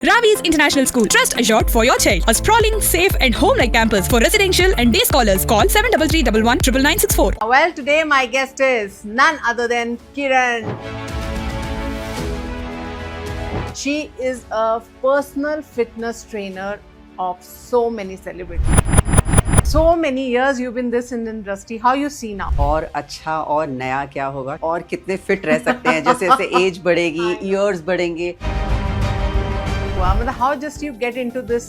Ravi's International School. Trust assured for your child. A sprawling, safe and home-like campus for residential and day scholars. Call 7331 Well, today my guest is none other than Kiran. She is a personal fitness trainer of so many celebrities. So many years you've been this in the industry. How you see now? और अच्छा और नया क्या होगा और कितने fit रह सकते हैं जैसे जैसे एज बढ़ेगी ईयर्स बढ़ेंगे. How just you get into this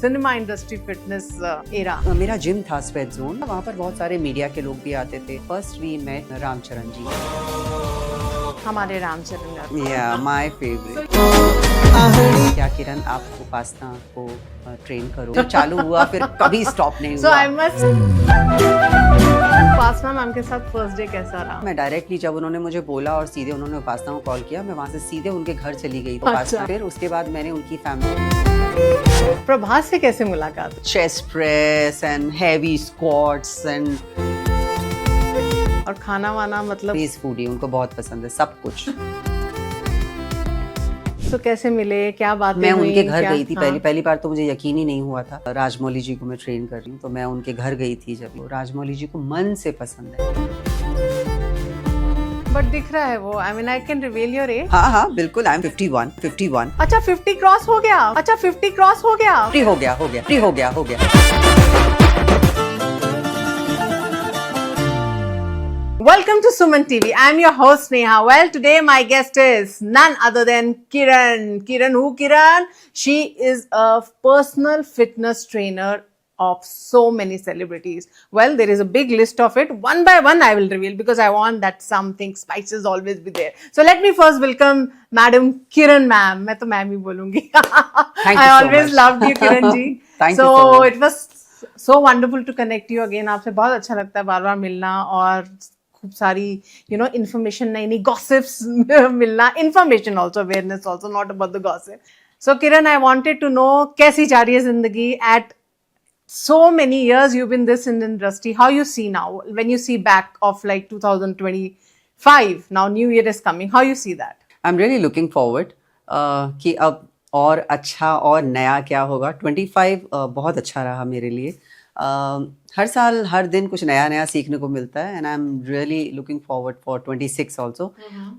cinema industry fitness era? मेरा जिम था स्वेट जोन. वहाँ पर बहुत सारे मीडिया के लोग भी आते थे. First we met Ramcharan ji. हमारे रामचरण गारू. या माय फेवरेट. क्या किरण आप उपासना को ट्रेन करो. जब चालू हुआ फिर कभी स्टॉप नहीं So हुआ. I must. उपासना मैम के साथ फर्स्ट डे कैसा रहा? मैं डायरेक्टली जब उन्होंने मुझे बोला और सीधे उन्होंने उपासना को कॉल किया, मैं वहाँ से सीधे उनके घर चली गई. अच्छा. फिर उसके बाद मैंने उनकी फैमिली. प्रभास से कैसे मुलाकात? Chest press and heavy squats and और खाना वाना मतलब प्लीज फूडी उनको बहुत पसंद है सब कुछ. तो कैसे मिले, क्या बातें मैं हुई, उनके घर क्या? गई थी. हाँ. पहली बार तो मुझे यकीन ही नहीं हुआ था. राजमौली जी को मैं ट्रेन कर रही हूँ तो मैं उनके घर गई थी. जब वो राजमौली जी को मन से पसंद है. बट दिख रहा है वो. I mean, I can reveal your age. हाँ हाँ बिल्कुल. I am 51. अच्छा 50 क्रॉस हो गया. अच्छा 50 क्रॉस हो गया. फ्री हो गया. Welcome to Suman TV. I am your host Neha. Well, today my guest is none other than Kiran. Kiran who? Kiran. She is a personal fitness trainer of so many celebrities. Well, there is a big list of it. One by one I will reveal because I want that something spices always be there. So let me first welcome Madam Kiran ma'am. मैं तो ma'am ही बोलूँगी. Thank you I so always much. loved you, Kiran ji. Thank you so so much. it was so wonderful to connect you again. आपसे बहुत अच्छा लगता है बार-बार मिलना और खूब सारी information, नई gossips मिलना. Information also, awareness also, not about the gossip. So Kiran, I wanted to know कैसी जा रही है जिंदगी at so many years you've been this in the industry. How you see now when you see back of like 2025? Now New Year is coming. How you see that? I'm really looking forward कि अब और अच्छा और नया क्या होगा. 25 बहुत अच्छा रहा मेरे लिए. हर साल हर दिन कुछ नया नया सीखने को मिलता है. And I am really looking forward for 26 also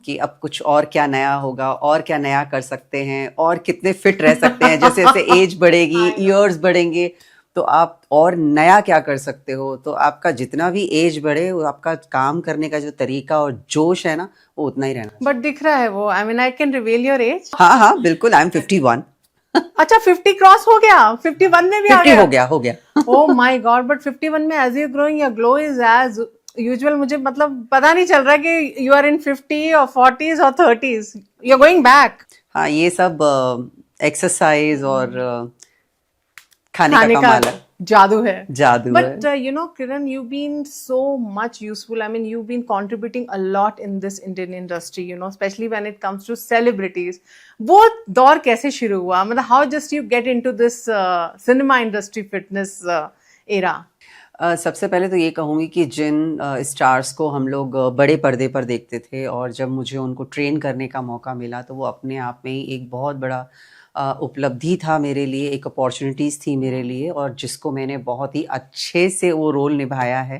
कि अब कुछ और क्या नया होगा और क्या नया कर सकते हैं और कितने फिट रह सकते हैं जैसे जैसे एज बढ़ेगी ईयर्स बढ़ेंगे तो आप और नया क्या कर सकते हो. तो आपका जितना भी एज बढ़े वो आपका काम करने का जो तरीका और जोश है ना वो उतना ही रहना. बट दिख रहा है वो. I mean, I can reveal your age. हाँ बिल्कुल. I am 51. अच्छा 50 क्रॉस हो गया. 51 में भी आ 50 गया. हो गया. Oh my God! But 51 में as you growing, your glow is as usual. मुझे मतलब पता नहीं चल रहा कि you are in 50 or 40s or 30s. You're going back. हाँ ये सब एक्सरसाइज और खाने का कमाल है. जादू है. जादू But है. Kiran, you've been so much useful. I mean, you've been contributing a lot in this Indian industry. Especially when it comes to celebrities. वो दौर कैसे शुरू हुआ? मतलब how just you get into this cinema industry fitness era? सबसे पहले तो ये कहूँगी कि जिन स्टार्स को हम लोग बड़े पर्दे पर देखते थे और जब मुझे उनको ट्रेन करने का मौका मिला तो वो अपने आप में ही एक बहुत बड़ा उपलब्धि था मेरे लिए. एक अपॉर्चुनिटीज़ थी मेरे लिए और जिसको मैंने बहुत ही अच्छे से वो रोल निभाया है.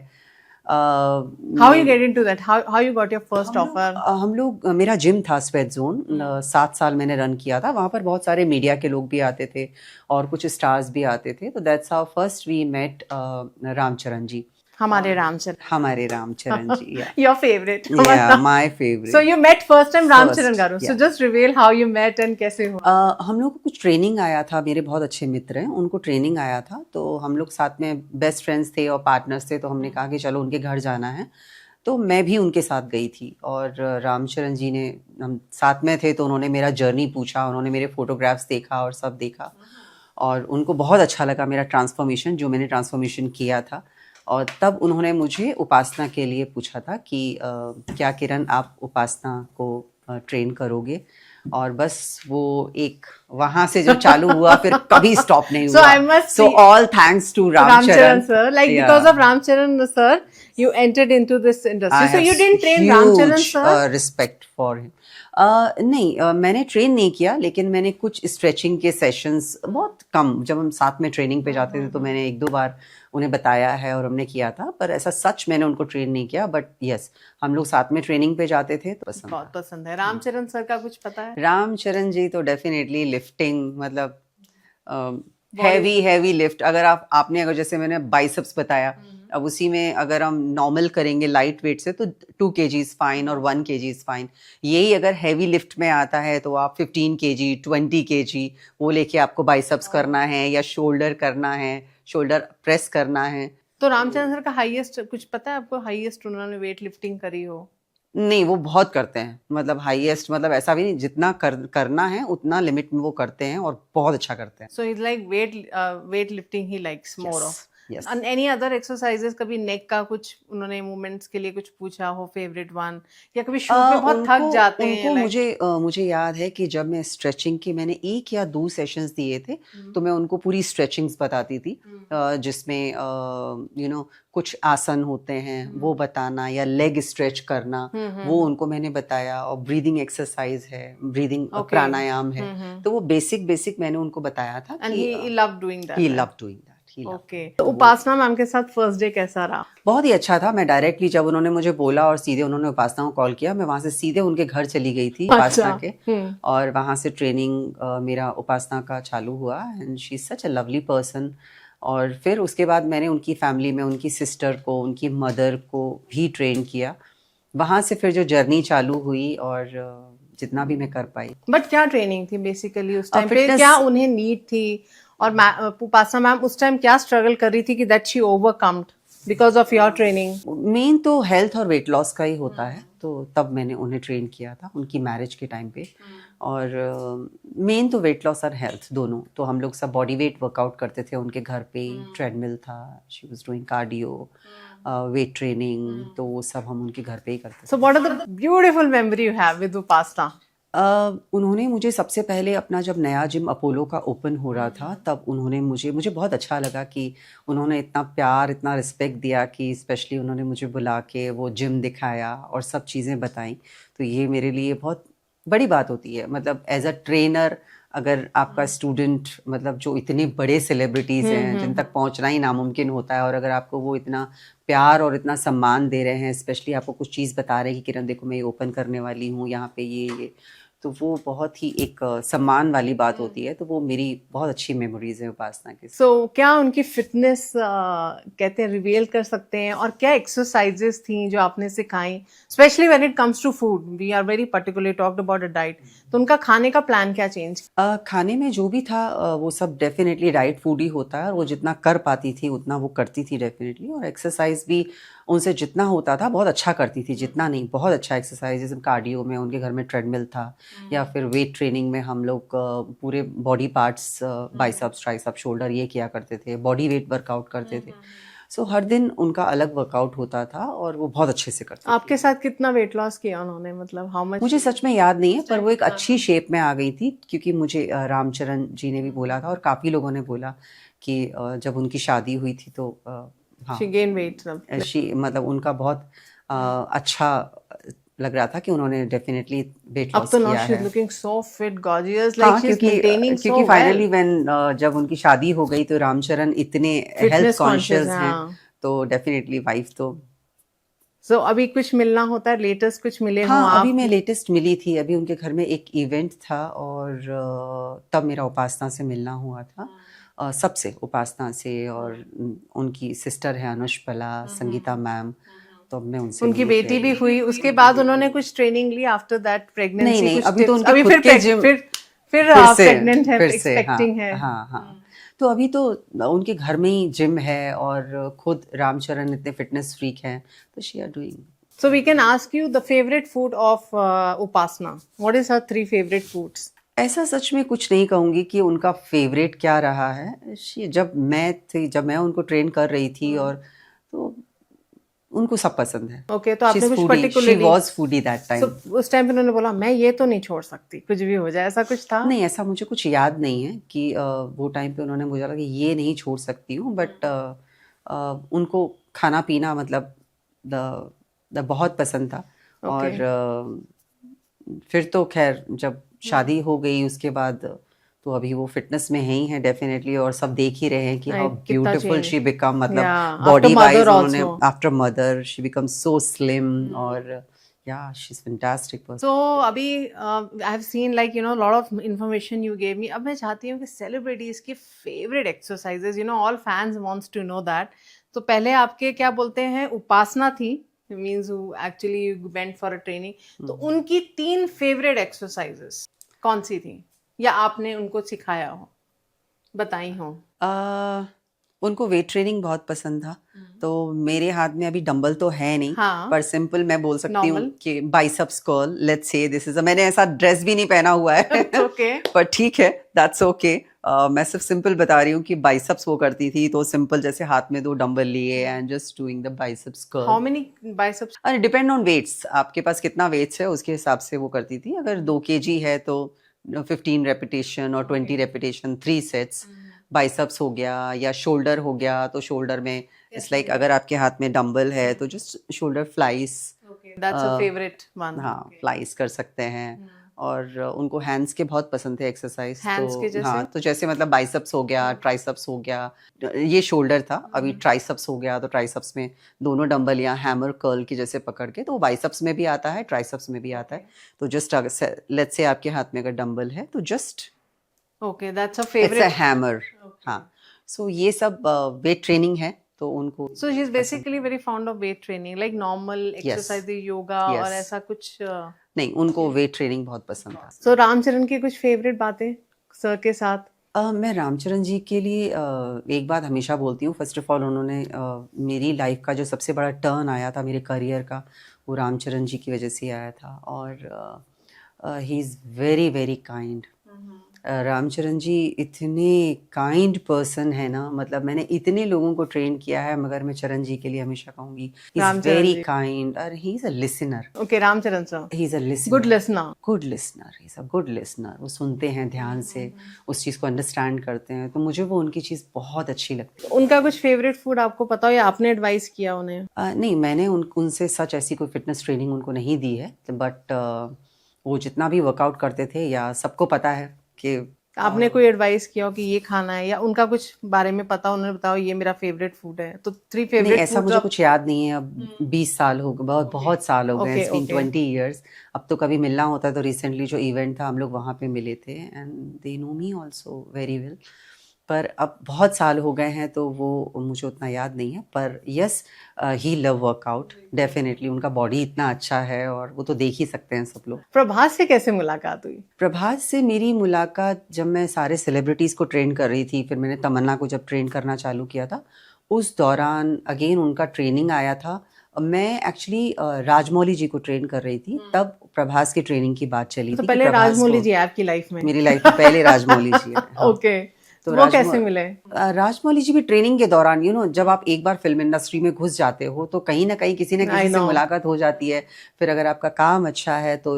How you get into that? How you got your first offer? हम लोग मेरा जिम था स्वेट जोन. 7 साल मैंने रन किया था. वहाँ पर बहुत सारे मीडिया के लोग भी आते थे और कुछ स्टार्स भी आते थे. तो that's how first we met Ramcharan ji. हमारे रामचरण जी. Your favorite. Yeah, my favorite. So you met first time Ramcharan First, garu. So yeah. just reveal how you met and कैसे हुआ. हम लोग को कुछ ट्रेनिंग आया था. मेरे बहुत अच्छे मित्र हैं उनको ट्रेनिंग आया था तो हम लोग साथ में बेस्ट फ्रेंड्स थे और पार्टनर्स थे. तो हमने कहा कि चलो उनके घर जाना है. तो मैं भी उनके साथ गई थी और रामचरण जी ने हम साथ में थे तो उन्होंने मेरा जर्नी पूछा. उन्होंने मेरे फोटोग्राफ्स देखा और सब देखा और उनको बहुत अच्छा लगा मेरा ट्रांसफॉर्मेशन जो मैंने ट्रांसफॉर्मेशन किया था. और तब उन्होंने मुझे उपासना के लिए पूछा था कि क्या किरण आप उपासना को ट्रेन करोगे. और बस वो एक वहां से जो चालू हुआ फिर कभी स्टॉप नहीं हुआ. So all thanks to Ramcharan sir. Like because of Ramcharan sir, you entered into this industry. So you didn't train Ramcharan sir? Respect for him. नहीं, मैंने ट्रेन नहीं किया, लेकिन मैंने कुछ स्ट्रेचिंग के सेशंस, बहुत कम, जब हम साथ में ट्रेनिंग पे जाते थे तो मैंने 1-2 बार उन्हें बताया है और हमने किया था, पर ऐसा सच मैंने उनको ट्रेन नहीं किया। बट यस, हम लोग साथ में ट्रेनिंग पे जाते थे तो पसंद बहुत पसंद है। रामचरण सर का कुछ पता है? रामचरण जी तो डेफिनेटली लिफ्टिंग, मतलब हैवी लिफ्ट, अगर आपने अगर जैसे मैंने बाइसेप्स बताया, अब उसी में अगर हम नॉर्मल करेंगे लाइट वेट से तो 2 kg फाइन और 1 kg फाइन। यही अगर हैवी लिफ्ट में आता है तो आप 15 kg 20 kg वो लेके आपको बाइसेप्स करना है या शोल्डर करना है, शोल्डर प्रेस करना है। तो रामचरण सर का हाईएस्ट कुछ पता है आपको? हाईएस्ट उन्होंने वेट लिफ्टिंग करी हो? नहीं, वो बहुत करते हैं, मतलब हाईएस्ट, मतलब ऐसा भी नहीं, जितना करना है उतना लिमिट में वो करते हैं और बहुत अच्छा करते हैं। So he's like weight lifting he likes more of. Yes. And any other exercises? कभी नेक का कुछ उन्होंने मूवमेंट्स के लिए कुछ पूछा हो, फेवरेट वन, या कभी शूट में बहुत थक जाते हैं? उनको मुझे याद है कि जब मैं स्ट्रेचिंग के मैंने 1 या 2 सेशंस दिए थे तो मैं उनको पूरी स्ट्रेचिंग्स बताती थी, जिसमें कुछ आसन होते हैं वो बताना या लेग स्ट्रेच करना, वो उनको मैंने बताया, और ब्रीदिंग एक्सरसाइज है, ब्रीदिंग प्राणायाम है, तो वो बेसिक मैंने उनको बताया था। And he loved doing that. He loved doing that. Okay, तो उपासना मैम के साथ फर्स्ट डे कैसा रहा? बहुत ही अच्छा था। मैं डायरेक्टली जब उन्होंने मुझे बोला और सीधे उन्होंने उपासना को कॉल किया, मैं वहां से सीधे उनके घर चली गई थी उपासना के, और वहां से ट्रेनिंग मेरा उपासना का चालू हुआ। And she is such a lovely person. और फिर उसके बाद मैंने उनकी फैमिली में उनकी सिस्टर को, उनकी मदर को भी ट्रेन किया। वहां से फिर जो जर्नी चालू हुई और जितना भी मैं कर पाई। बट क्या ट्रेनिंग थी बेसिकली उस टाइम पे? क्या उन्हें नीड थी? और उपासना मैम उस टाइम क्या स्ट्रगल कर रही थी कि that she overcomed because of your training? Main तो हेल्थ और वेट लॉस का ही होता है, तो तब मैंने उन्हें ट्रेन किया था उनकी मैरिज के टाइम पे। और मेन तो वेट लॉस और हेल्थ दोनों। तो हम लोग सब बॉडी वेट वर्कआउट करते थे उनके घर पे, ट्रेडमिल था, she was doing cardio, weight training, तो वो सब हम उनके घर पे ही करते थे। So what are the beautiful memory you have with Upasana? उन्होंने मुझे सबसे पहले अपना जब नया जिम अपोलो का ओपन हो रहा था तब उन्होंने मुझे बहुत अच्छा लगा कि उन्होंने इतना प्यार, इतना रिस्पेक्ट दिया, कि स्पेशली उन्होंने मुझे बुला के वो जिम दिखाया और सब चीज़ें बताई। तो ये मेरे लिए बहुत बड़ी बात होती है। मतलब एज अ ट्रेनर, अगर आपका स्टूडेंट, मतलब जो इतने बड़े सेलिब्रिटीज़ हैं जिन तक पहुंचना ही नामुमकिन होता है, और अगर आपको वो इतना प्यार और इतना सम्मान दे रहे हैं, स्पेशली आपको कुछ चीज़ बता रहे हैं कि किरण देखो मैं ये ओपन करने वाली हूँ यहाँ पे ये, तो वो बहुत ही एक सम्मान वाली बात होती है। तो वो मेरी बहुत अच्छी मेमोरीज है उपासना की। सो क्या उनकी फिटनेस कहते हैं रिवील कर सकते हैं? और क्या एक्सरसाइजेस थी जो आपने सिखाई, specially when it comes to food? We are very particular, talked about a diet. तो उनका खाने का प्लान क्या चेंज? खाने में जो भी था वो सब डेफिनेटली डाइट फूड ही होता है, और वो जितना कर पाती थी उतना वो करती थी डेफिनेटली। और एक्सरसाइज भी उनसे जितना होता था बहुत अच्छा करती थी, जितना नहीं बहुत अच्छा एक्सरसाइज। जैसे कार्डियो में उनके घर में ट्रेडमिल था, या फिर वेट ट्रेनिंग में हम लोग पूरे body parts, biceps, triceps, shoulder, ये किया करते थे, बॉडी वेट वर्कआउट करते थे। सो हर दिन उनका अलग वर्कआउट होता था और वो बहुत अच्छे से करते थे। आपके साथ कितना वेट लॉस किया उन्होंने? मतलब हाउ मच? मुझे सच में याद नहीं है, पर वो एक अच्छी शेप में आ गई थी, क्योंकि मुझे रामचरण जी ने भी बोला था और काफ़ी लोगों ने बोला कि जब उनकी शादी हुई थी तो हाँ, she gained weight, मतलब उनका बहुत अच्छा लग रहा था कि उन्होंने डेफिनेटली वेट लॉस किया है। अब तो she's looking so fit, gorgeous, like she's maintaining so क्योंकि फाइनली व्हेन जब उनकी शादी हो गई तो रामचरण इतने हेल्थ कॉन्शियस हैं, तो डेफिनेटली वाइफ तो। सो अभी कुछ मिलना होता है, लेटेस्ट कुछ मिले हो? हाँ, अभी मैं लेटेस्ट मिली थी। अभी उनके घर में एक इवेंट था और तब मेरा उपासना से मिलना हुआ था, सबसे, उपासना से, और उनकी सिस्टर है अनुष्पला, संगीता मैम, तो मैं उनसे, उनकी बेटी भी हुई। उसके बाद उन्होंने कुछ ट्रेनिंग ली आफ्टर दैट प्रेगनेंसी? नहीं, कुछ अभी तो अभी खुद के जिम फिर प्रेग्नेंट है, एक्सपेक्टिंग है। हाँ, तो अभी तो उनके घर में ही जिम है और खुद रामचरण इतने फिटनेस फ्रीक हैं, तो she are doing. So we can ask you the favorite food of Upasana. What is her 3 favorite foods? ऐसा सच में कुछ नहीं कहूँगी कि उनका फेवरेट क्या रहा है। जब मैं उनको ट्रेन कर रही थी, और तो उनको सब पसंद है। ओके, तो आपने कुछ particularly? She was foodie that time. So उस टाइम पे उन्होंने बोला मैं ये तो नहीं छोड़ सकती, कुछ भी हो जाए, ऐसा कुछ था? नहीं, ऐसा मुझे कुछ याद नहीं है कि वो टाइम पे उन्होंने मुझे लगा कि ये नहीं छोड़ सकती हूँ, बट उनको खाना पीना, मतलब द बहुत पसंद था। और फिर तो खैर जब शादी हो गई उसके बाद तो अभी वो फिटनेस में है ही है डेफिनेटली, और सब देख ही रहे हैं कि हाउ कितना ब्यूटीफुल change. शी बिकम, मतलब Yeah, body after wise mother उन्होंने also. After mother she become so slim, और या she is fantastic person. So अभी I have seen like you know lot of information you gave me. अब मैं चाहती हूँ कि celebrities की favorite exercises, you know all fans wants to know that. तो पहले आपके क्या बोलते हैं उपासना थी, means who actually went for a training. तो उनकी 3 favorite exercises कौन सी थी या आपने उनको सिखाया हो, बताई हो? उनको वेट ट्रेनिंग बहुत पसंद था, तो मेरे हाथ में अभी डंबल तो है नहीं, हाँ. पर सिंपल मैं बोल सकती हूँ Normal. कि biceps curl, let's say this is, मैंने ऐसा ड्रेस भी नहीं पहना हुआ है Okay. पर ठीक है, दैट्स ओके। मैं सिर्फ सिंपल बता रही हूँ कि बाइसेप्स वो करती थी, तो सिंपल जैसे हाथ में 2 डंबल लिए and just doing the biceps How curl. many biceps? अरे डिपेंड ऑन वेट्स, आपके पास कितना वेट्स है उसके हिसाब से वो करती थी। अगर 2 kg है तो 15 रेपिटेशन और 20 रेपिटेशन, 3 सेट्स। बाइसेप्स हो गया या शोल्डर हो गया, तो शोल्डर में इट्स लाइक अगर आपके हाथ में डंबल है तो just shoulder flies, Okay, that's a favorite one. हाँ फ्लाइस कर सकते हैं। और उनको हैंड्स के बहुत पसंद थे एक्सरसाइज, Hands तो के जैसे? हाँ, तो जैसे मतलब बाइसेप्स हो गया, ट्राइसेप्स हो गया, ये शोल्डर था, अभी ट्राइसेप्स हो गया, तो ट्राइसेप्स में दोनों डंबल या हैमर कर्ल की जैसे पकड़ के, तो वो बाइसेप्स में भी आता है, ट्राइसेप्स में भी आता है। तो जस्ट लेट्स से आपके हाथ में अगर डंबल है तो just Okay, that's a it's a favorite. Hammer. हाँ, सो ये सब वेट ट्रेनिंग है, तो उनको So she's basically very fond of weight training, like normal exercise, yoga Yes. और ऐसा कुछ. नहीं, उनको वेट ट्रेनिंग बहुत पसंद था। So रामचरण की कुछ favorite बातें सर के साथ? मैं रामचरण जी के लिए एक बात हमेशा बोलती हूँ। फर्स्ट ऑफ ऑल उन्होंने मेरी लाइफ का जो सबसे बड़ा टर्न आया था मेरे करियर का, वो रामचरण जी की वजह से आया था, और he is very very kind. Ramcharan ji इतने काइंड पर्सन है ना, मतलब मैंने इतने लोगों को ट्रेन किया है, मगर मैं चरण जी के लिए हमेशा कहूँगी he is Ramcharan very ji. Kind, और he is a listener. Okay, Ramcharan sir. He is a listener, Good listener. Good listener, he is a good listener. वो सुनते हैं ध्यान से, उस चीज़ को अंडरस्टैंड करते हैं, तो मुझे वो उनकी चीज़ बहुत अच्छी लगती है। उनका कुछ favorite food आपको पता हो या आपने एडवाइस किया उन्हें? नहीं, मैंने उनसे सच ऐसी कोई फिटनेस ट्रेनिंग उनको नहीं दी है, बट वो जितना भी वर्कआउट करते थे, या सबको पता है कि आपने कोई एडवाइस किया हो कि ये खाना है, या उनका कुछ बारे में पता, उन्होंने बताओ ये मेरा फेवरेट फूड है, तो 3 नहीं, फेवरेट ऐसा मुझे कुछ याद नहीं है। अब 20 साल हो गए, बहुत साल हो गए, Okay, it's been okay. 20 years. अब तो कभी मिलना होता है, तो रिसेंटली जो इवेंट था हम लोग वहाँ पे मिले थे, and they know me also very well. पर अब बहुत साल हो गए हैं, तो वो मुझे उतना याद नहीं है। पर यस, ही लव वर्कआउट डेफिनेटली। उनका बॉडी इतना अच्छा है, और वो तो देख ही सकते हैं सब लोग। प्रभास से कैसे मुलाकात हुई? प्रभास से मेरी मुलाकात जब मैं सारे सेलिब्रिटीज़ को ट्रेन कर रही थी, फिर मैंने तमन्ना को जब ट्रेन करना चालू किया था, उस दौरान अगेन उनका ट्रेनिंग आया था। मैं एक्चुअली राजमौली जी को ट्रेन कर रही थी, तब प्रभास की ट्रेनिंग की बात चली तो थी कि पहले प्रभास राजमौली को- जी है आपकी लाइफ में? मेरी लाइफ में पहले राजमौली जी है। हाँ। ओके, तो वो कैसे मिले? राजमौली जी भी ट्रेनिंग के दौरान, जब आप एक बार फिल्म इंडस्ट्री में घुस जाते हो, तो कहीं ना कहीं किसी न I किसी से know. मुलाकात हो जाती है। फिर अगर आपका काम अच्छा है तो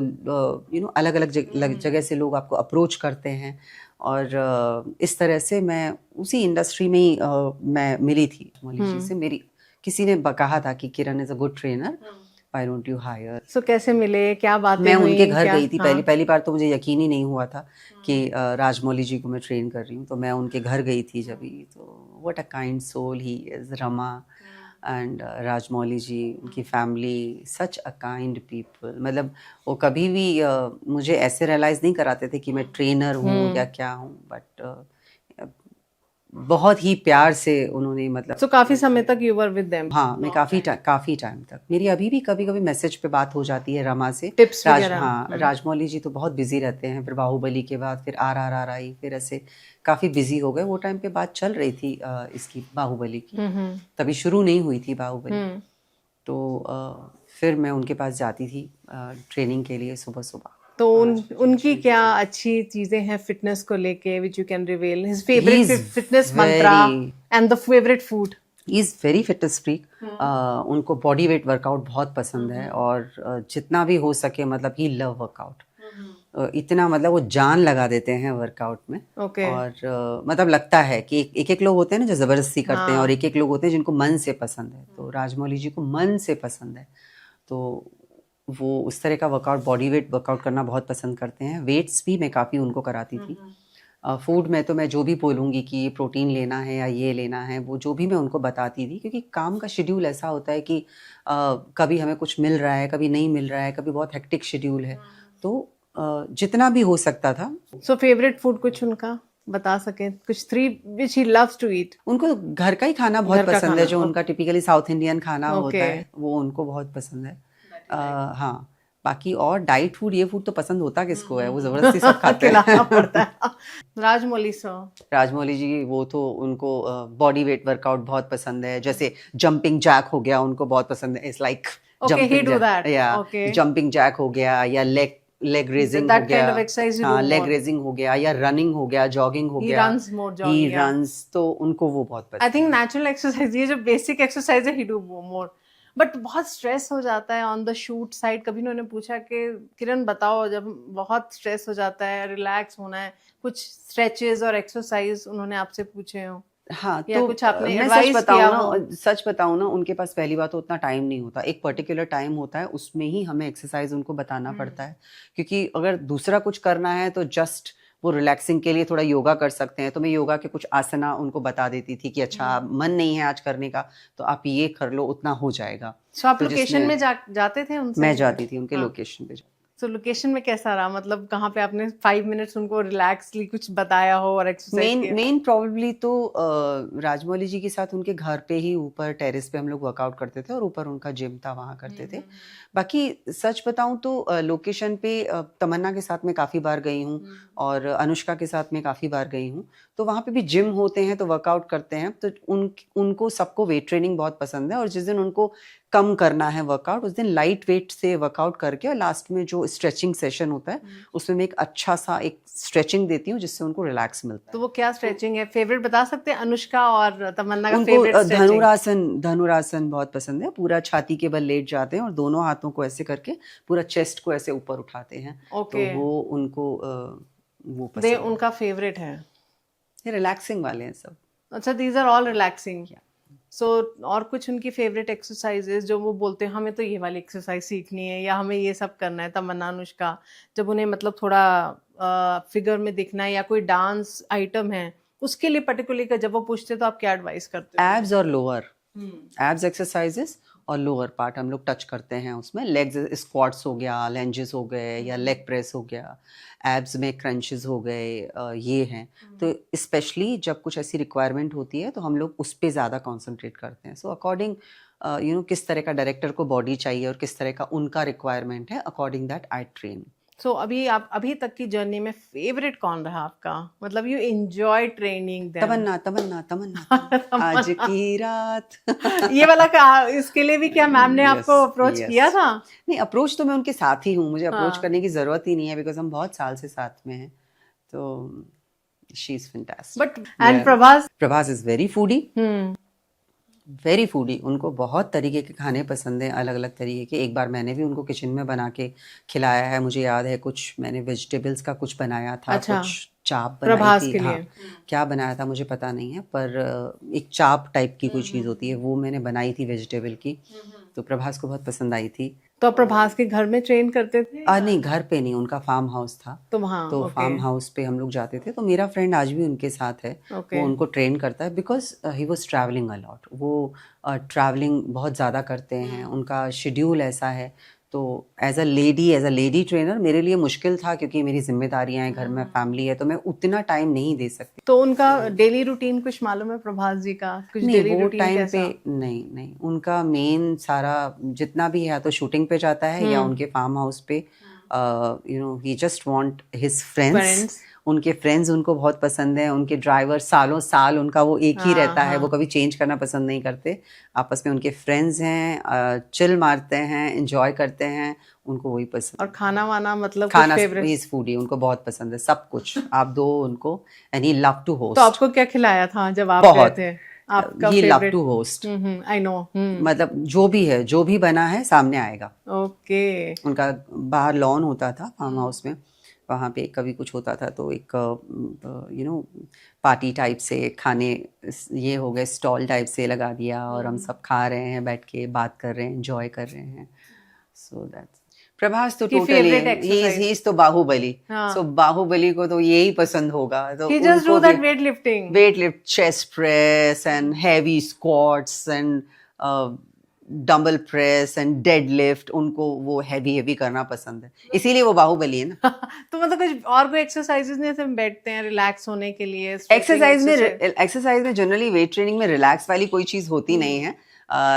अलग अलग जगह से लोग आपको अप्रोच करते हैं, और इस तरह से मैं उसी इंडस्ट्री में ही मैं मिली थी राजमौली जी से। मेरी किसी ने कहा था कि Kiran is a good trainer, why don't you hire. So कैसे मिले, क्या बातें मैं हुई, उनके घर क्या? गई थी, हाँ. पहली बार तो मुझे यकीन ही नहीं हुआ था कि राजमौली जी को मैं ट्रेन कर रही हूँ। तो मैं उनके घर गई थी जब ही, तो what a kind soul he is, Rama and Rajamouli ji, उनकी family, such a kind people. मतलब वो कभी भी मुझे ऐसे रियलाइज़ नहीं कराते थे कि मैं ट्रेनर हूँ या क्या हूँ, बट बहुत ही प्यार से उन्होंने, मतलब सो काफी समय तक यू वर विद देम? हाँ, मैं काफ़ी टाइम तक, मेरी अभी भी कभी कभी मैसेज पे बात हो जाती है रमा से। Tips वगैरह? हाँ, राजमौली जी तो बहुत बिजी रहते हैं, फिर बाहुबली के बाद फिर RRR आई, फिर ऐसे काफ़ी बिजी हो गए। वो टाइम पे बात चल रही थी इसकी, बाहुबली की, तभी शुरू नहीं हुई थी बाहुबली। तो फिर मैं उनके पास जाती थी ट्रेनिंग के लिए सुबह सुबह। तो उनकी क्या अच्छी चीजें हैं फिटनेस को लेके, which you can reveal? His favourite He's fitness Mantra very- and the favourite food? Is very fitness freak. उनको बॉडी वेट वर्कआउट बहुत पसंद है, और जितना भी हो सके, मतलब ही लव वर्कआउट। इतना, मतलब वो जान लगा देते हैं वर्कआउट में। Okay. और मतलब लगता है कि एक लोग होते हैं ना जो ज़बरदस्ती करते हैं, और एक लोग होते हैं जिनको मन से पसंद है। तो राजमौली जी को मन से पसंद है, तो वो उस तरह का वर्कआउट, बॉडी वेट वर्कआउट करना बहुत पसंद करते हैं। वेट्स भी मैं काफ़ी उनको कराती थी। फूड में तो मैं जो भी बोलूँगी कि ये प्रोटीन लेना है या ये लेना है, वो जो भी मैं उनको बताती थी, क्योंकि काम का शेड्यूल ऐसा होता है कि कभी हमें कुछ मिल रहा है, कभी नहीं मिल रहा है, कभी बहुत हेक्टिक शेड्यूल है। तो जितना भी हो सकता था। सो फेवरेट फूड कुछ उनका बता सके, कुछ 3 विच ही लव्स टू ईट। उनको घर का ही खाना बहुत घर का पसंद है, खाना, जो उनका टिपिकली साउथ इंडियन खाना होता Okay. है, वो उनको बहुत पसंद है। हाँ, बाकी और डाइट फूड, ये फूड तो पसंद होता किसको है, वो जबरदस्ती सब खाते खिलाना हैं। पड़ता है। राजमौली सर, राजमौली जी, वो तो उनको बॉडी वेट वर्कआउट बहुत पसंद है, जैसे जंपिंग जैक हो गया, उनको बहुत पसंद है। It's like Okay, he do that. या Okay. जंपिंग जैक हो गया, या लेग रेजिंग हो That गया। kind of exercise you हाँ, do लेग more. रेजिंग हो गया, या रनिंग हो गया, जॉगिंग हो He गया। runs more, ही jogging, yeah. रन्स, तो उनको वो बहुत पसंद आई थिंक नेचुरल एक्सरसाइज, ये जो बेसिक एक्सरसाइज है, ही डू मोर। बट बहुत स्ट्रेस हो जाता है ऑन द शूट साइड। कभी उन्होंने पूछा कि किरण बताओ, जब बहुत स्ट्रेस हो जाता है, रिलैक्स होना है, कुछ स्ट्रेचेस और एक्सरसाइज उन्होंने आपसे पूछे हो? हाँ, या तो कुछ आपने मैं advise किया हो? सच बताऊँ ना, उनके पास पहली बात तो उतना टाइम नहीं होता। एक पर्टिकुलर टाइम होता है, उसमें ही हमें एक्सरसाइज उनको बताना पड़ता है, क्योंकि अगर दूसरा कुछ करना है तो जस्ट वो रिलैक्सिंग के लिए थोड़ा योगा कर सकते हैं, तो मैं योगा के कुछ आसना उनको बता देती थी कि अच्छा मन नहीं है आज करने का, तो आप ये कर लो, उतना हो जाएगा। सो आप तो लोकेशन जिसमें में जाते थे उनसे? मैं जाती थी उनके हाँ। लोकेशन पे। सो लोकेशन में कैसा रहा, मतलब कहाँ पे आपने 5 मिनट्स उनको रिलैक्सली कुछ बताया हो और एक्सरसाइज मेन प्रॉब्लली तो राजमौली जी के साथ उनके घर पे ही ऊपर टेरेस पे हम लोग वर्कआउट करते थे, और ऊपर उनका जिम था, वहाँ करते थे। बाकी सच बताऊं तो लोकेशन पे तमन्ना के साथ मैं काफ़ी बार गई हूँ, और अनुष्का के साथ मैं काफ़ी बार गई हूँ। तो वहाँ पे भी जिम होते हैं, तो वर्कआउट करते हैं। तो उनको सबको वेट ट्रेनिंग बहुत पसंद है, और जिस दिन उनको कम करना है वर्कआउट, उस दिन लाइट वेट से वर्कआउट करके, और लास्ट में जो स्ट्रेचिंग सेशन होता है उसमें मैं एक अच्छा सा एक स्ट्रेचिंग देती हूँ, जिससे उनको रिलैक्स मिलता है। तो वो क्या स्ट्रेचिंग है? फेवरेट बता सकते हैं अनुष्का और तमन्ना का उनको फेवरेट स्ट्रेचिंग? धनुरासन बहुत पसंद है। पूरा छाती के बल लेट जाते हैं, और दोनों हाथों को ऐसे करके पूरा चेस्ट को ऐसे ऊपर उठाते हैं। Okay. तो वो उनको वो दे पसंद है। उनका फेवरेट है। ये रिलैक्सिंग वाले हैं सब। अच्छा, दीज आर ऑल रिलैक्सिंग। सो और कुछ उनकी फेवरेट एक्सरसाइजेज जो वो बोलते हैं हमें तो ये वाली एक्सरसाइज सीखनी है, या हमें ये सब करना है? तमन्ना, अनुष्का, जब उन्हें मतलब थोड़ा फिगर में दिखना है, या कोई डांस आइटम है उसके लिए पर्टिकुलरली जब वो पूछते तो आप क्या एडवाइस करते हो? एब्स और लोअर, एब्स एक्सरसाइजेस और लोअर पार्ट हम लोग टच करते हैं उसमें। लेग्स स्क्वाट्स हो गया, लेंजेस हो गए, या लेग प्रेस हो गया, एब्स में क्रंचेस हो गए, ये हैं। तो स्पेशली जब कुछ ऐसी रिक्वायरमेंट होती है तो हम लोग उस पर ज़्यादा कॉन्सेंट्रेट करते हैं। सो अकॉर्डिंग किस तरह का डायरेक्टर को बॉडी चाहिए और किस तरह का उनका रिक्वायरमेंट है, अकॉर्डिंग दैट आई ट्रेन। सो अभी तक की जर्नी में फेवरेट कौन रहा आपका? मतलब यू एंजॉय ट्रेनिंग देम? तमन्ना तमन्ना तमन्ना आज की रात। ये वाला इसके लिए भी क्या मैम ने आपको अप्रोच किया था? नहीं, अप्रोच तो मैं उनके साथ ही हूँ, मुझे अप्रोच करने की जरूरत ही नहीं है, बिकॉज हम बहुत साल से साथ में हैं। तो she is fantastic. But and Prabhas is very foodie. उनको बहुत तरीके के खाने पसंद हैं, अलग अलग तरीके के। एक बार मैंने भी उनको किचन में बना के खिलाया है, मुझे याद है। कुछ मैंने वेजिटेबल्स का कुछ बनाया था। अच्छा, कुछ चाप प्रभास बनाई के थी। लिए। हाँ, क्या बनाया था मुझे पता नहीं है, पर एक चाप टाइप की कोई चीज़ होती है, वो मैंने बनाई थी वेजिटेबल की। तो प्रभास को बहुत पसंद आई थी। तो प्रभास के घर में ट्रेन करते थे? नहीं, घर पे नहीं, उनका फार्म हाउस था। तो वहाँ तो फार्म हाउस पे हम लोग जाते थे। तो मेरा फ्रेंड आज भी उनके साथ है। वो उनको ट्रेन करता है, because he was travelling a lot. वो ट्रैवलिंग बहुत ज़्यादा करते हैं, उनका शेड्यूल ऐसा है। तो एज अ लेडी ट्रेनर मेरे लिए मुश्किल था, क्योंकि मेरी जिम्मेदारियां हैं, घर में फैमिली है, तो मैं उतना टाइम नहीं दे सकती। तो उनका डेली रूटीन कुछ मालूम है प्रभास जी का? कुछ नहीं, डेली वो रूटीन टाइम कैसा? पे नहीं, उनका मेन सारा जितना भी है, तो शूटिंग पे जाता है या उनके फार्म हाउस पे। ही जस्ट वांट हिज फ्रेंड्स। उनके फ्रेंड्स उनको बहुत पसंद है। उनके ड्राइवर सालों साल उनका वो एक ही रहता है, वो कभी चेंज करना पसंद नहीं करते। आपस में उनके फ्रेंड्स हैं, चिल मारते हैं, एंजॉय करते हैं, उनको वही पसंद। और खाना वाना मतलब खाना फेवरेट? इज फूडी, उनको बहुत पसंद है सब कुछ। आप दो उनको, and he love to host. तो आपको क्या खिलाया था जब आप गए थे? आपका ही love favourite? To host. I know. मतलब जो भी है, जो भी बना है सामने आएगा। ओके। उनका बाहर लॉन होता था फार्म हाउस में, वहाँ पे कभी कुछ होता था तो एक पार्टी टाइप से खाने, ये हो गए स्टॉल टाइप से लगा दिया, और हम सब खा रहे हैं, बैठ के बात कर रहे हैं, एंजॉय कर रहे हैं। So that's. प्रभास तो कि totally favorite exercise? He is तो बाहुबली, हाँ। सो बाहुबली को तो यही पसंद होगा, तो He just do that weightlifting. Weight lift, chest press and heavy squats and dumbbell press and dead lift, उनको वो हैवी करना पसंद है, इसीलिए वो बाहुबली है ना। तो मतलब कुछ और कोई एक्सरसाइजेस नहीं, सिर्फ बैठते हैं रिलैक्स होने के लिए? एक्सरसाइज में जनरली वेट ट्रेनिंग में रिलैक्स वाली कोई चीज़ होती नहीं है,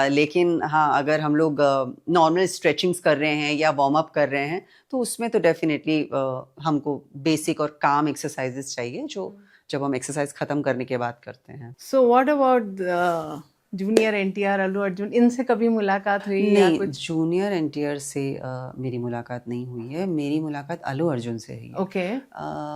लेकिन हाँ अगर हम लोग नॉर्मल स्ट्रेचिंग्स कर रहे हैं या वार्म अप कर रहे हैं तो उसमें तो डेफिनेटली हमको बेसिक और काम एक्सरसाइजेस चाहिए जो जब हम एक्सरसाइज खत्म करने के बाद करते हैं। So what about junior NTR, Allu Arjun, इनसे कभी मुलाकात हुई या नहीं, कुछ? जूनियर एनटीआर से मेरी मुलाकात नहीं हुई है, मेरी मुलाकात अल्लू अर्जुन से हुई है। ओके।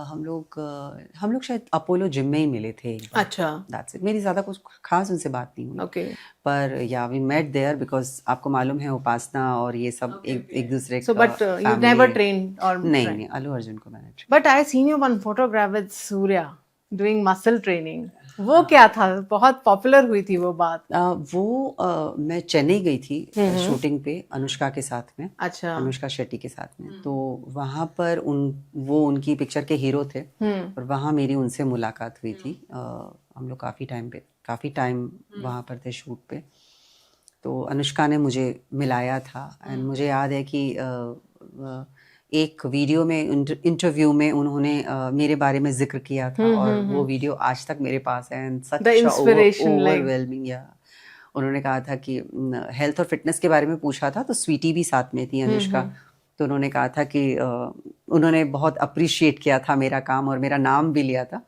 हम लोग शायद अपोलो जिम में ही मिले थे एक बार। अच्छा। दैट्स इट, मेरी ज़्यादा कुछ खास उनसे बात नहीं हुई। ओके। पर या वी मेट देयर बिकॉज आपको मालूम है उपासना और ये सब एक दूसरे So but you never trained or नहीं, अल्लू अर्जुन को मैंने But I seen you one photograph with Surya doing muscle training. वो क्या था? बहुत पॉपुलर हुई थी वो बात। मैं चेन्नई गई थी शूटिंग पे अनुष्का के साथ में। अच्छा। अनुष्का शेट्टी के साथ में, तो वहाँ पर वो उनकी पिक्चर के हीरो थे और वहाँ मेरी उनसे मुलाकात हुई थी। हम लोग काफ़ी टाइम वहाँ पर थे शूट पे, तो अनुष्का ने मुझे मिलाया था एंड मुझे याद है कि एक वीडियो में इंटरव्यू में उन्होंने मेरे बारे में जिक्र किया था और वो वीडियो आज तक मेरे पास है एंड सच ओवरवेलमिंग। या उन्होंने कहा था कि हेल्थ और फिटनेस के बारे में पूछा था, तो स्वीटी भी साथ में थी अनुष्का, तो उन्होंने कहा था कि उन्होंने बहुत अप्रिशिएट किया था मेरा काम और मेरा नाम भी लिया था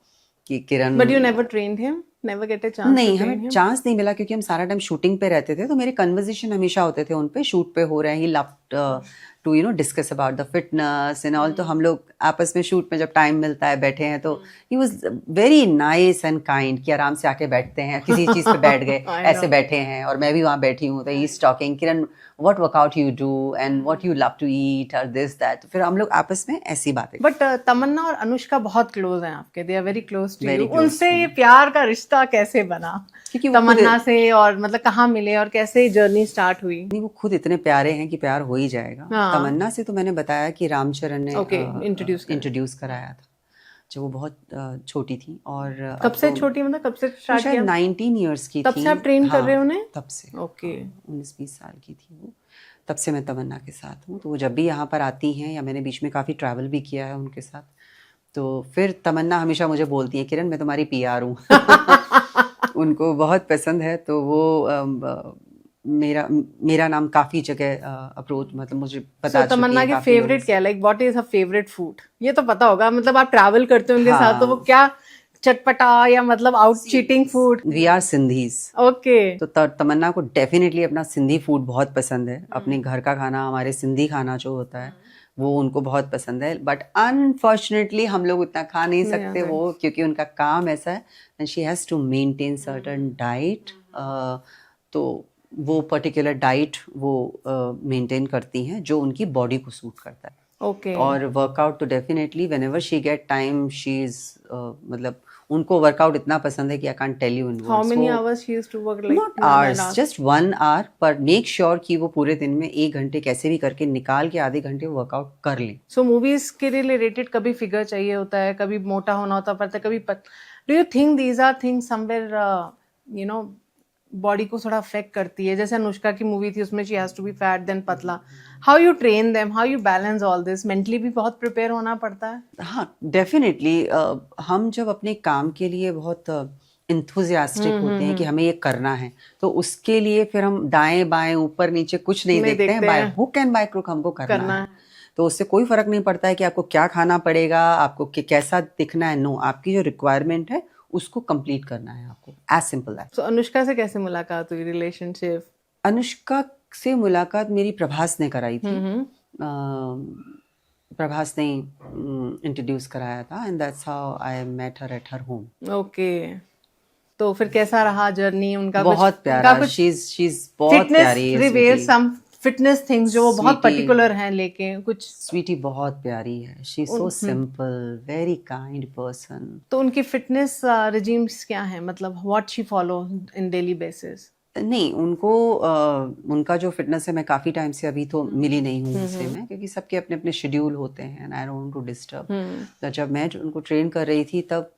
कि Kiran. But you never trained him? Never get a chance? नहीं, हमें चांस नहीं मिला क्योंकि हम सारा टाइम शूटिंग पे रहते थे, तो मेरे कन्वर्सेशन हमेशा होते थे उन पे, शूट पे हो रहे हैं, he loved to discuss about the fitness and all. तो हम लोग आपस में शूट में जब टाइम मिलता है बैठे हैं तो he was very nice and kind कि आराम से आके बैठते हैं, किसी चीज पे बैठ गए ऐसे बैठे हैं और मैं भी वहाँ बैठी हूँ, तो he is talking Kiran what workout you do and what you love to eat और दिस दैट, फिर हम लोग आपस में ऐसी बातें। बट तमन्ना और अनुष्का बहुत क्लोज हैं आपके, they are very close to you. उनसे ये प्यार का रिश्ता कैसे बना तमन्ना से, और मतलब कहाँ मिले और कैसे जर्नी स्टार्ट हुई? नहीं, वो खुद इतने प्यारे हैं कि प्यार हो ही जाएगा। तमन्ना से तो मैंने बताया कि रामचरण ने इंट्रोड्यूस कराया था जब वो बहुत छोटी थी। और कब से छोटी, मतलब कब से स्टार्ट किया? 19 इयर्स की तब थी। से आप ट्रेन कर रहे हो उन्हें? तब से। ओके। 19-20 साल की थी वो, तब से मैं तमन्ना के साथ हूँ। तो वो जब भी यहाँ पर आती हैं, या मैंने बीच में काफ़ी ट्रैवल भी किया है उनके साथ, तो फिर तमन्ना हमेशा मुझे बोलती है किरण मैं तुम्हारी PR हूँ। उनको बहुत पसंद है, तो वो मेरा नाम काफी जगह अप्रोच, मतलब मुझे पता। तमन्ना की फेवरेट क्या, like what is her favourite food? ये तो पता होगा, मतलब आप ट्रैवल करते हो उनके साथ, तो वो क्या चटपटा या मतलब out cheating food? We are Sindhis. Okay. तो तमन्ना को डेफिनेटली अपना सिंधी फूड बहुत पसंद है, अपने घर का खाना, हमारे सिंधी खाना जो होता है वो उनको बहुत पसंद है। बट अनफॉर्चुनेटली हम लोग उतना खा नहीं सकते वो, क्योंकि उनका काम ऐसा है and she has to maintain certain diet, तो वो पर्टिकुलर डाइट वो मेंटेन करती हैं जो उनकी बॉडी को सूट करता है। ओके। और वर्कआउट तो definitely whenever she get time she is, मतलब उनको वर्कआउट इतना पसंद है कि I can't tell you in words. How many hours she used to work? Like not hours, just 1 hour, पर मेक श्योर कि वो पूरे दिन में 1 घंटे कैसे भी करके निकाल के आधे घंटे वर्कआउट कर लें। सो मूवीज के रिलेटेड कभी फिगर चाहिए होता है, कभी मोटा होना होता है, कभी do you think these are things somewhere you know body को थोड़ा अफेक्ट करती है? जैसे अनुष्का की मूवी थी, उसमें she has to be fat then पतला। How you train them, how you balance all this? Mentally भी बहुत प्रिपेयर होना पड़ता है। हाँ डेफिनेटली, हम जब अपने काम के लिए बहुत इंथुजियास्टिक होते हैं कि हमें ये करना है, तो उसके लिए फिर हम दाएं बाएं ऊपर नीचे कुछ नहीं देखते हैं, by hook and by crook हमको करना है। तो उससे कोई फर्क नहीं पड़ता है कि आपको क्या खाना पड़ेगा, आपको कैसा दिखना है। नो, आपकी जो रिक्वायरमेंट है उसको कंप्लीट करना है आपको, एज सिंपल दैट। सो अनुष्का से कैसे मुलाकात हुई, रिलेशनशिप? अनुष्का से मुलाकात मेरी प्रभास ने कराई थी। प्रभास ने इंट्रोड्यूस कराया था and that's how I met her at her home. Okay. तो फिर कैसा रहा जर्नी उनका? बहुत प्यारा, शी इज बहुत प्यारी। रिवील सम फिटनेस थिंग्स जो वो बहुत पर्टिकुलर हैं, लेकिन कुछ स्वीटी बहुत प्यारी है, she is so simple, very kind person. तो उनकी फिटनेस रिजीम्स क्या है, मतलब what she follow in daily basis? नहीं, उनको उनका जो फिटनेस है, मैं काफ़ी टाइम से अभी तो मिली नहीं हूँ उनसे मैं, क्योंकि सबके अपने अपने शेड्यूल होते हैं and I don't want to disturb. तो जब मैं उनको ट्रेन कर रही थी तब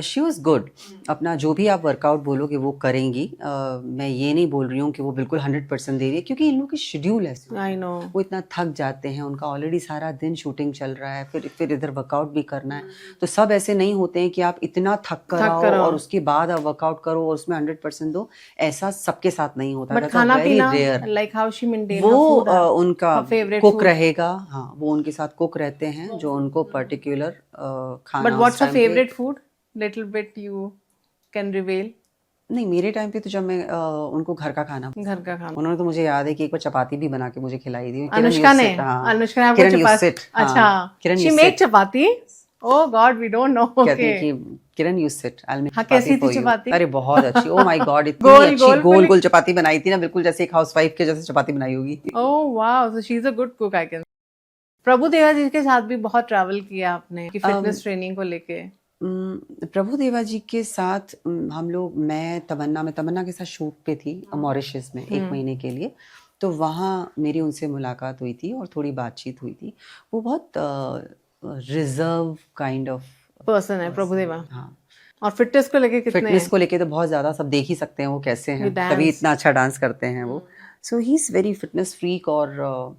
शी वॉज गुड। अपना जो भी आप वर्कआउट बोलोगे वो करेंगी। मैं ये नहीं बोल रही हूँ कि वो बिल्कुल 100% दे रही है, क्योंकि इन लोगों की शेड्यूल ऐसे आई नो, वो इतना थक जाते हैं, उनका ऑलरेडी सारा दिन शूटिंग चल रहा है, फिर इधर वर्कआउट भी करना है। तो सब ऐसे नहीं होते हैं कि आप इतना थक कर आओ और उसके बाद आप वर्कआउट करो और उसमें 100% दो। ऐसा सबके साथ नहीं होता। बट खाना पीना लाइक हाउ शी मेंटेन वो उनका कुक food? रहेगा। हाँ, वो उनके साथ कुक रहते हैं जो उनको पर्टिकुलर खाना। But what's your favourite food? Little bit you can reveal. नहीं, मेरे टाइम पे तो जब मैं उनको घर का खाना उन्होंने तो मुझे याद है कि एक बार चपाती भी बना के मुझे खिलाई थी। अनुष्का ने आपको चपाती, अच्छा, she make chapati? Oh god, we don't know. कहते हैं कि Kiran you sit, I will make हाँ, कैसी थी चपाती? अरे बहुत अच्छी, ओह माय गॉड, इतनी अच्छी गोल गोल चपाती बनाई थी ना, बिल्कुल जैसे एक हाउसवाइफ के जैसे चपाती बनाई होगी। Oh wow, so she is a good cook I can. Prabhu Deva ji के साथ भी बहुत ट्रैवल किया आपने कि फिटनेस ट्रेनिंग को लेके। प्रभु देवा जी के साथ हम लोग, मैं तमन्ना के साथ शूट पे थी मॉरिशस में 1 महीने के लिए। तो वहाँ मेरी उनसे मुलाकात हुई थी और थोड़ी बातचीत हुई थी। वो बहुत रिजर्व काइंड ऑफ पर्सन है प्रभु देवा। हाँ, और फिटनेस को लेके कितने? फिटनेस को लेके तो बहुत ज्यादा, सब देख ही सकते हैं वो कैसे हैं, तभी इतना अच्छा डांस करते हैं वो। So he is very fitness freak और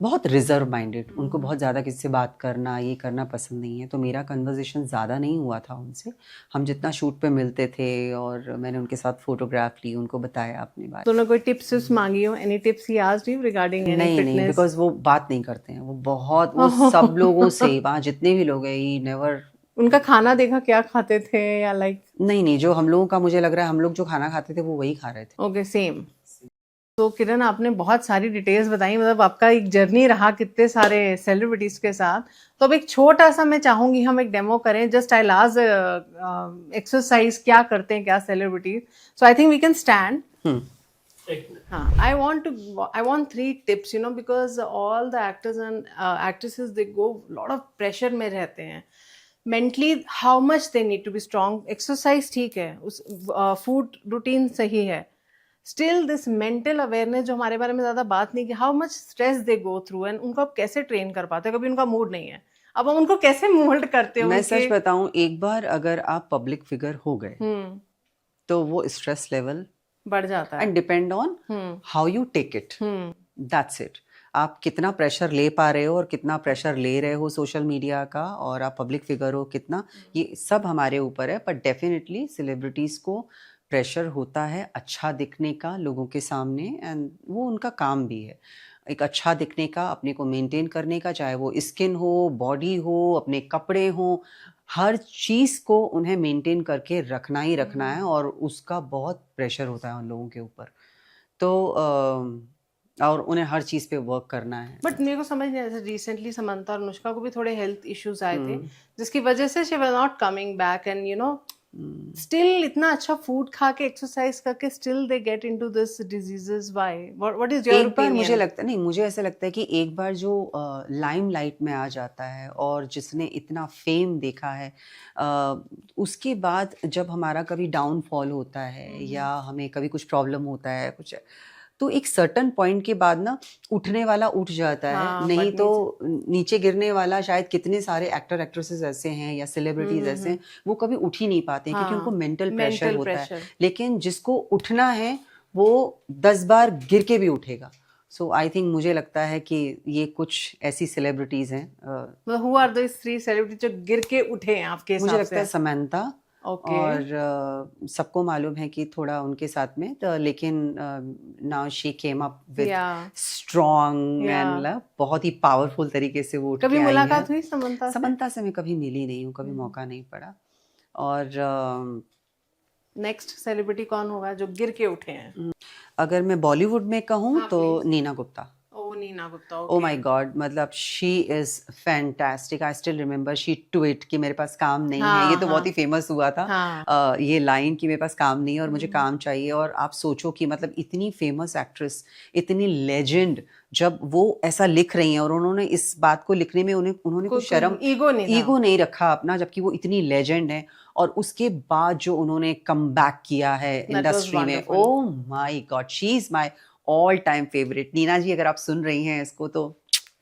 बहुत रिजर्व माइंडेड। उनको बहुत ज़्यादा किसी से बात करना, ये करना पसंद नहीं है। तो मेरा कन्वर्सेशन ज़्यादा नहीं हुआ था उनसे। हम जितना शूट पे मिलते थे और मैंने उनके साथ फोटोग्राफ ली, उनको बताया अपने बारे में। तो कोई टिप्स मांगी हो? Any tips he asked you regarding any fitness? नहीं, बिकॉज वो बात नहीं करते हैं। वो बहुत, वो सब लोगों से, वहाँ जितने भी लोग हैं, ही नेवर। उनका खाना देखा क्या खाते थे या लाइक? नहीं, जो हम लोगों का, मुझे लग रहा है हम लोग जो खाना खाते थे वो वही खा रहे थे। Okay, same. तो किरण, आपने बहुत सारी डिटेल्स बताई, मतलब आपका एक जर्नी रहा कितने सारे सेलिब्रिटीज के साथ। तो अब एक छोटा सा मैं चाहूंगी हम एक डेमो करें। जस्ट आई लास्ट एक्सरसाइज क्या करते हैं क्या celebrities. So I think we can stand. हाँ, I want 3 tips, you know, because all the actors and actresses, they go lot of pressure में रहते हैं। Mentally, how much they need to be strong. Exercise ठीक है, उस food routine सही है। Still this mental awareness जो हमारे बारे में ज़्यादा बात नहीं की, how much stress they go through and उनको आप कैसे ट्रेन कर पाते हो? कभी उनका मूड नहीं है, अब हम उनको कैसे मोल्ड करते हो? मैं सच बताऊं, एक बार अगर आप पब्लिक फिगर हो गए तो वो स्ट्रेस लेवल बढ़ जाता है। And depend on how you take it, that's it. आप कितना प्रेशर ले पा रहे हो और कितना प्रेशर ले रहे हो सोशल मीडिया का, और आप पब्लिक फिगर हो कितना, ये सब हमारे ऊपर है। पर डेफिनेटली सेलिब्रिटीज को प्रेशर होता है अच्छा दिखने का लोगों के सामने, एंड वो उनका काम भी है, एक अच्छा दिखने का, अपने को मेंटेन करने का, चाहे वो स्किन हो, बॉडी हो, अपने कपड़े हो, हर चीज़ को उन्हें मेंटेन करके रखना ही रखना है, और उसका बहुत प्रेशर होता है उन लोगों के ऊपर। तो और उन्हें हर चीज़ पे वर्क करना है। बट मेरे को समझ नहीं आया, रिसेंटली समंता और अनुष्का को भी थोड़े हेल्थ इश्यूज आए थे, जिसकी वजह से she was not coming back, and you know still इतना अच्छा फूड खा के एक्सरसाइज करके still they get into this diseases. Why? What is your opinion? मुझे लगता नहीं, मुझे ऐसा लगता है कि एक बार जो लाइमलाइट में आ जाता है और जिसने इतना फेम देखा है, उसके बाद जब हमारा कभी डाउनफॉल होता है या हमें कभी कुछ प्रॉब्लम होता है कुछ, तो एक सर्टन पॉइंट के बाद ना उठने वाला उठ जाता है, नहीं तो नीचे गिरने वाला। शायद कितने सारे एक्टर एक्ट्रेसेस ऐसे हैं या सेलिब्रिटीज ऐसे हैं, वो कभी उठ ही नहीं पाते हैं, क्योंकि उनको मेंटल प्रेशर होता है। लेकिन जिसको उठना है वो 10 बार गिर के भी उठेगा। सो आई थिंक, मुझे लगता है कि ये कुछ ऐसी सेलिब्रिटीज हैं। हु आर दोस 3 सेलिब्रिटीज जो गिर के उठे हैं आपके हिसाब से? मुझे लगता है समंता, और सबको मालूम है कि थोड़ा उनके साथ में तो, लेकिन now she came up with strong and बहुत ही पावरफुल तरीके से वो उठ के आई है। कभी मुलाकात हुई समंता से? समंता से मैं कभी मिली नहीं हूँ, कभी मौका नहीं पड़ा। और नेक्स्ट सेलिब्रिटी कौन होगा जो गिर के उठे हैं? अगर मैं बॉलीवुड में कहूँ तो Neena Gupta. Neena Gupta, oh my god, मतलब she is fantastic. I still remember she tweet कि मेरे पास काम नहीं है। ये तो बहुत ही फेमस हुआ था, ये लाइन कि मेरे पास काम नहीं है और मुझे काम चाहिए। और आप सोचो कि मतलब इतनी फेमस एक्ट्रेस, इतनी लेजेंड, जब वो ऐसा लिख रही हैं और उन्होंने इस बात को लिखने में उन्होंने कुछ शर्म, ईगो नहीं रखा अपना, जबकि वो इतनी लेजेंड है और उसके बाद जो उन्होंने कम बैक किया है इंडस्ट्री में, wonderful. Oh my god, she is my all time favourite. Neena ji, अगर आप सुन रही हैं इसको तो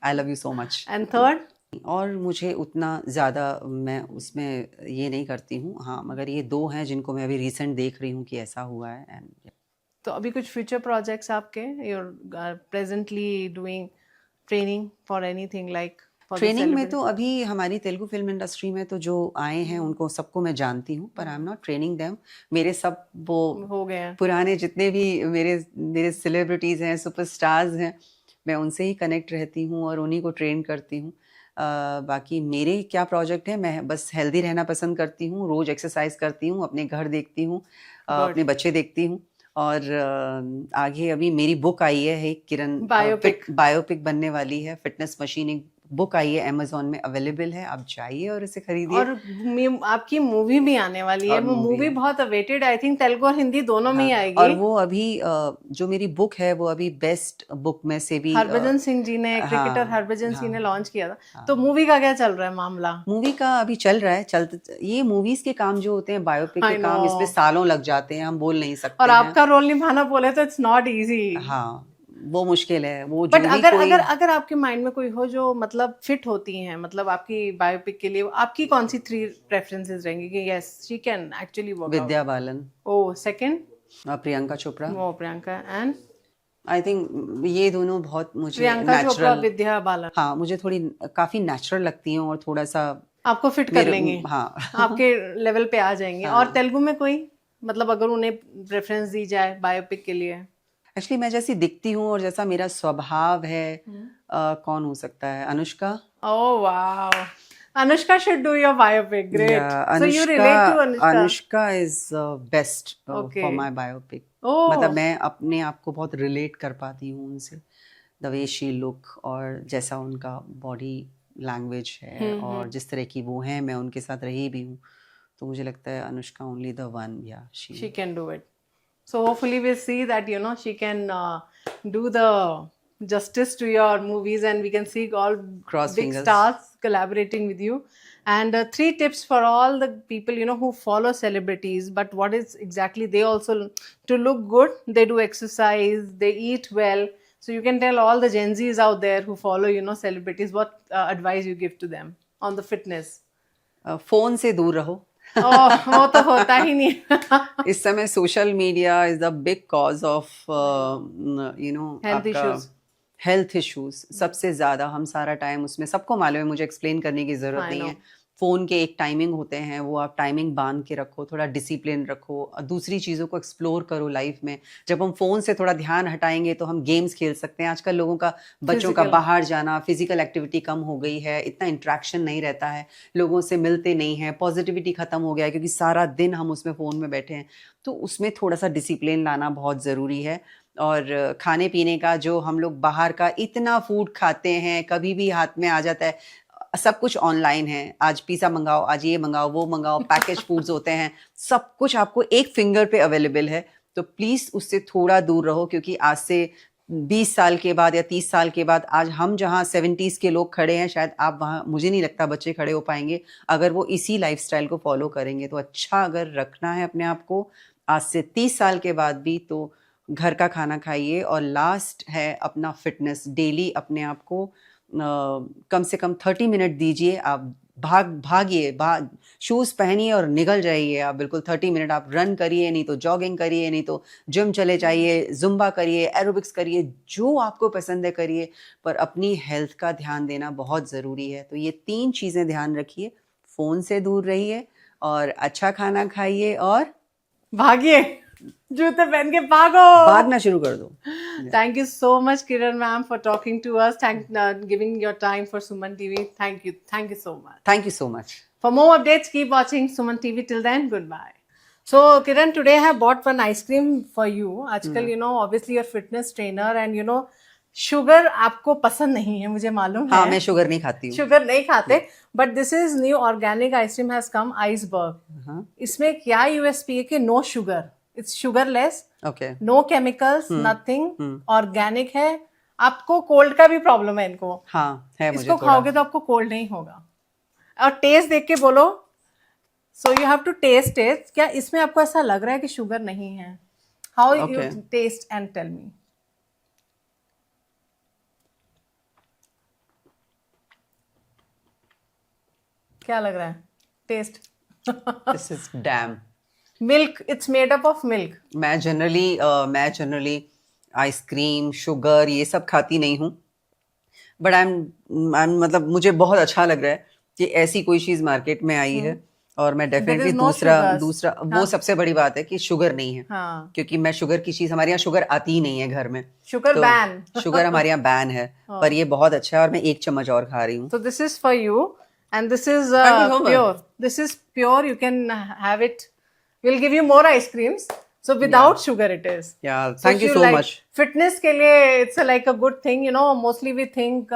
I love you so much. And third? और मुझे उतना ज़्यादा मैं उसमें ये नहीं करती हूँ, हाँ, मगर ये दो हैं जिनको मैं अभी रिसेंट देख रही हूँ कि ऐसा हुआ है। एंड तो अभी कुछ फ्यूचर प्रोजेक्ट्स आपके, you are presently doing training for anything like? Training में तो अभी हमारी तेलुगु फिल्म इंडस्ट्री में तो जो आए हैं उनको सबको मैं जानती हूँ, पर I am not training them. मेरे सब वो हो गए हैं पुराने जितने भी मेरे सेलिब्रिटीज़ हैं, सुपरस्टार्स हैं, मैं उनसे ही कनेक्ट रहती हूँ और उन्हीं को ट्रेन करती हूँ। बाकी मेरे क्या प्रोजेक्ट है, मैं बस हेल्दी रहना पसंद करती हूँ, रोज़ एक्सरसाइज करती हूँ, अपने घर देखती हूँ, अपने बच्चे देखती हूँ। और आगे अभी मेरी बुक आई है, किरण बायोपिक बनने वाली है, फिटनेस मशीन, एक बुक आई है, अमेज़न में अवेलेबल है, आप जाइए और इसे खरीदिए। और आपकी मूवी भी आने वाली है, वो मूवी बहुत अवेटेड, आई थिंक तेलुगु और हिंदी दोनों में ही आएगी। और वो अभी जो मेरी बुक है वो अभी बेस्ट बुक में से भी हरभजन सिंह जी ने, क्रिकेटर हरभजन सिंह ने लॉन्च किया था। तो मूवी का क्या चल रहा है मामला? मूवी का अभी चल रहा है, ये मूवीज के काम जो होते हैं, बायोपिक के काम, इसमें सालों लग जाते हैं, हम बोल नहीं सकते। और आपका रोल निभाना बोले तो इट्स नॉट इजी। हाँ, वो मुश्किल है। वो बट अगर आपके माइंड में कोई हो जो मतलब फिट होती हैं, मतलब आपकी बायोपिक के लिए, आपकी कौन सी 3 प्रेफरेंसेस रहेंगी कि yes she can actually work? Vidya Balan. Oh, second? Priyanka Chopra. वो प्रियंका। एंड आई थिंक ये दोनों बहुत मुझे प्रियंका चोपड़ा, विद्या बालन, हाँ, मुझे थोड़ी काफी नेचुरल लगती हैं और थोड़ा सा आपको फिट कर लेंगे। हाँ आपके लेवल पे आ जाएंगे। हाँ। और तेलुगु में कोई, मतलब अगर उन्हें प्रेफरेंस दी जाए बायोपिक के लिए? एक्चुअली मैं जैसी दिखती हूँ और जैसा मेरा स्वभाव है, कौन हो सकता है? Anushka. Oh wow, Anushka should do your biopic. Great. So you relate to Anushka. Anushka is best for my biopic. Oh. मतलब मैं अपने आप को बहुत रिलेट कर पाती हूँ उनसे, the way she look, और जैसा उनका बॉडी लैंग्वेज है और जिस तरह की वो हैं, मैं उनके साथ रही भी हूँ, तो मुझे लगता है Anushka only the one, yeah, she can do it. So hopefully we'll see that, you know, she can do the justice to your movies, and we can see all big stars collaborating with you. And 3 tips for all the people, you know, who follow celebrities, but what is exactly they also, to look good, they do exercise, they eat well. So you can tell all the Gen Zs out there who follow, you know, celebrities, what advice you give to them on the fitness? Phone से दूर रहो। वो तो होता ही नहीं। इस समय social media is the big cause of you know health issues सबसे ज्यादा। हम सारा टाइम उसमें, सबको मालूम है, मुझे एक्सप्लेन करने की जरूरत नहीं है। फ़ोन के एक टाइमिंग होते हैं, वो आप टाइमिंग बांध के रखो, थोड़ा डिसिप्लिन रखो, दूसरी चीज़ों को एक्सप्लोर करो लाइफ में। जब हम फ़ोन से थोड़ा ध्यान हटाएंगे तो हम गेम्स खेल सकते हैं। आजकल लोगों का, बच्चों का बाहर जाना, फिजिकल एक्टिविटी कम हो गई है, इतना इंट्रैक्शन नहीं रहता है, लोगों से मिलते नहीं हैं, पॉजिटिविटी ख़त्म हो गया है क्योंकि सारा दिन हम उसमें फ़ोन में बैठे हैं। तो उसमें थोड़ा सा डिसिप्लिन लाना बहुत ज़रूरी है। और खाने पीने का, जो हम लोग बाहर का इतना फूड खाते हैं, कभी भी हाथ में आ जाता है, सब कुछ ऑनलाइन है, आज पिज़्ज़ा मंगाओ, आज ये मंगाओ, वो मंगाओ, पैकेज फूड्स होते हैं, सब कुछ आपको एक फिंगर पे अवेलेबल है। तो प्लीज़ उससे थोड़ा दूर रहो, क्योंकि आज से 20 साल के बाद या 30 साल के बाद, आज हम जहाँ 70s के लोग खड़े हैं, शायद आप वहाँ, मुझे नहीं लगता बच्चे खड़े हो पाएंगे अगर वो इसी लाइफस्टाइल को फॉलो करेंगे। तो अच्छा अगर रखना है अपने आप को आज से 30 साल के बाद भी, तो घर का खाना खाइए। और लास्ट है अपना फिटनेस, डेली अपने आप को कम से कम 30 मिनट दीजिए। आप भागिए, शूज़ पहनिए और निकल जाइए। आप बिल्कुल 30 मिनट आप रन करिए, नहीं तो जॉगिंग करिए, नहीं तो जिम चले जाइए, जुम्बा करिए, एरोबिक्स करिए, जो आपको पसंद है करिए, पर अपनी हेल्थ का ध्यान देना बहुत ज़रूरी है। तो ये 3 चीज़ें ध्यान रखिए, फ़ोन से दूर रहिए और अच्छा खाना खाइए और भागिए, जूते पहन के भागो, भागना शुरू कर दो। Thank you so much, Kiran ma'am, for talking to us. Giving your time for Suman TV. Thank you so much. Thank you so much. For more updates, keep watching Suman TV. Till then, goodbye. So Kiran, today I have bought one ice cream for you. आजकल you know, obviously you're fitness trainer and you know, sugar आपको पसंद नहीं है, मुझे मालूम है। हाँ, मैं शुगर नहीं खाती हूँ। शुगर नहीं खाते, but this is new organic ice cream has come, iceberg. इसमें क्या यूएसपी है कि no sugar, it's sugarless, no chemicals, nothing, organic है। आपको कोल्ड का भी प्रॉब्लम है इनको, हाँ है मुझे, इसको खाओगे तो आपको कोल्ड नहीं होगा। और टेस्ट देख के बोलो So you have to taste it. क्या इसमें आपको ऐसा लग रहा है कि शुगर नहीं है? How you Okay. taste and tell me. क्या लग रहा है? Taste. This is damn. Milk. It's made up of milk. मैं जनरली आइसक्रीम शुगर ये सब खाती नहीं हूँ, बट आई एम मतलब मुझे बहुत अच्छा लग रहा है कि ऐसी कोई चीज मार्केट में आई है, और मैं डेफिनेटली is no sugars. दूसरा वो सबसे बड़ी बात है कि शुगर नहीं है। हाँ. क्योंकि मैं शुगर की चीज, हमारे यहाँ शुगर आती ही नहीं है घर में, Sugar तो ban. शुगर हमारे यहाँ बैन है, पर ये बहुत अच्छा है और मैं एक चम्मच और खा रही हूँ। So this is for you, and this is Thank you so much. pure. This is pure. You can have it. We'll give you more ice creams. So without sugar, it is. Yeah, So thank if you so like much. Fitness के लिए it's like a good thing. You know, mostly we think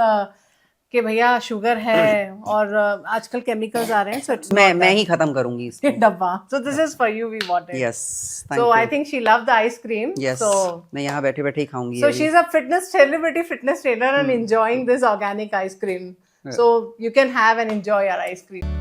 कि भैया sugar है और आजकल chemicals आ रहे हैं, so it's मैं ही खत्म करूंगी इसको। डब्बा. So this is for you. We bought it. Yes, thank So you. I think she loved the ice cream. Yes, So मैं यहाँ बैठे बैठे ही खाऊंगी। so ये भी। she's a fitness celebrity, fitness trainer, and enjoying this organic ice cream. So you can have and enjoy our ice cream.